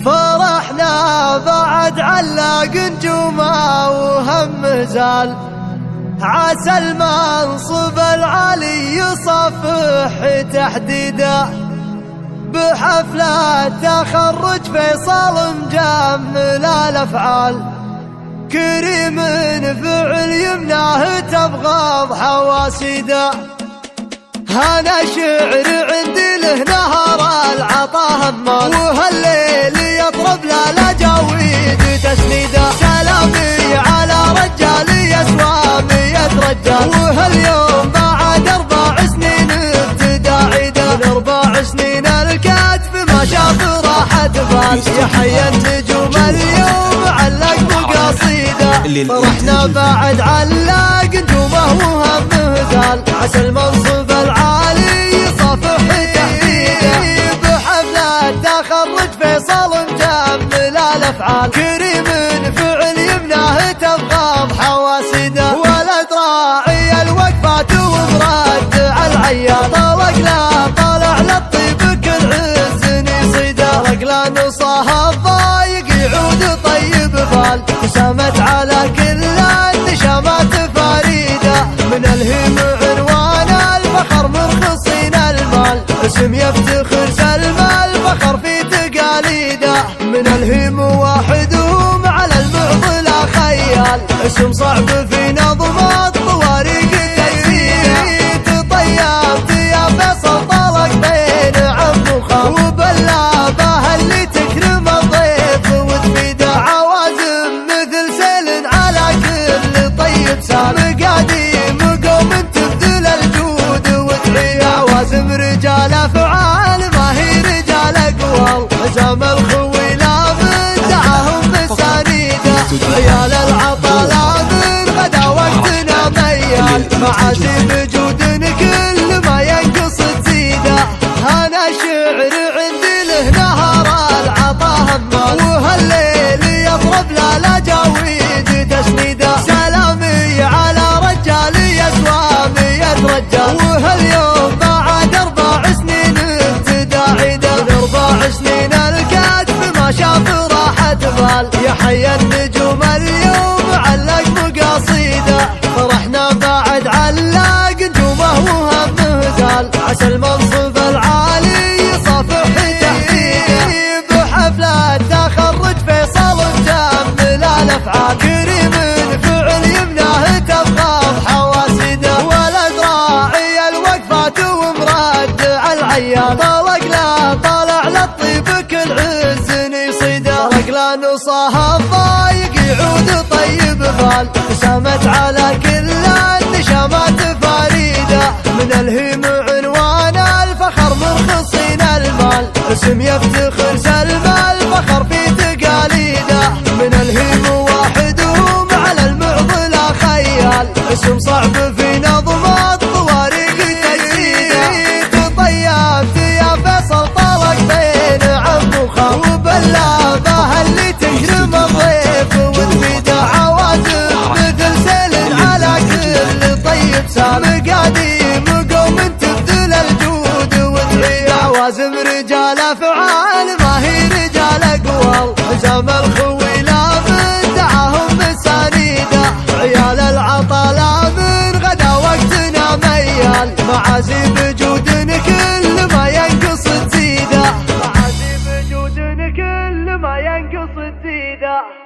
فرحنا بعد علاق نجومه وهم زال، عسى المنصب العالي يصفح تحديده، بحفلة تخرج فيصل مجمل الأفعال، كريم فعل يمناه تبغض حواسيده، هنا شعر عندي له نهر العطا همال، وهالليل يطرب له الاجاويد تسنيده، سلامي على رجال يسوى 100 رجال، وهاليوم بعد 4 سنين ابتدى عيده، من 4 سنين الكتف ما شاف راحة بال، يا حي النجوم اليوم علق بقصيده، فرحنا بعد علق نجومه وهمه زال، عسى المنصب العالي يصفح تحديده، بحفلة تخرج فيصل مجمل الأفعال، كريم فعل يمناه تبغض حواسيده، ولد راعي الوقفات ومرد العيال، طلق لا طلع للطيب كل عز يصيده، طلق لا نصها الضايق يعود طيب بال، ابتسمت على كل النشامات فريده، من الهم عنوان الفخر مرخصين المال، اسم يفتخر سلم الفخر في تقاليده، من الهم واحدهم على المعضلة خيال، اسم صعب في نظم الطوارق تجسيده، تطيبت يا فيصل طلق بين عم وخال، وباللابه اللي تكرم الضيف وتفيده، عوازم مثل سيل على كل طيب سال، مقاديم قوم تبذل الجود وتعيه، عوازم رجال افعال ما هي رجال اقوال، حزام الخوي لابد دعاهم بسانيده، عيال العطا من غدا وقتنا ميال، معازيم جود كل ما ينقص تزيده، هنا شعر عندي له نهر العطا همال، وهالليل يطرب له الاجاويد تسنيده، سلامي على رجال يسوى 100 رجال، وهاليوم بعد 4 سنين ابتدى عيده، من 4 سنين الكتف ما شاف راحة بال، يا حي النجوم اليوم علق بقصيده، فرحنا بعد علق نجومه وهمه زال، عسى المنصب العالي يصفح تحديده، بحفلة تخرج فيصل مجمل الأفعال، كريم فعل يمناه تبغض حواسيده، ولد راعي الوقفات ومرد العيال، طلق لا طلع للطيب كل عز يصيده، طلق لا نصها الضايق يعود طيب بال، ابتسمت على كل النشامات فريده، من الهم عنوان الفخر مرخصين المال، اسم يفتخر سلم الفخر في تقاليده، من الهم واحدهم على المعضلة خيال، اسم صعب في نظم الطوارق تجسيده، تطيبت يا فيصل طلق بين عم وخال، وباللابه اللي تكرم الضيف وتفيده، عوازم مثل سيل على كل طيب سال، مقاديم قوم تبذل الجود وتعيه، عوازم رجال افعال ما هي رجال اقوال، حزام الخوي لابد دعاهم بسانيده، عيال العطا من غدا وقتنا ميال، معازيم جود كل ما ينقص تزيده، معازيم جود كل ما ينقص تزيده.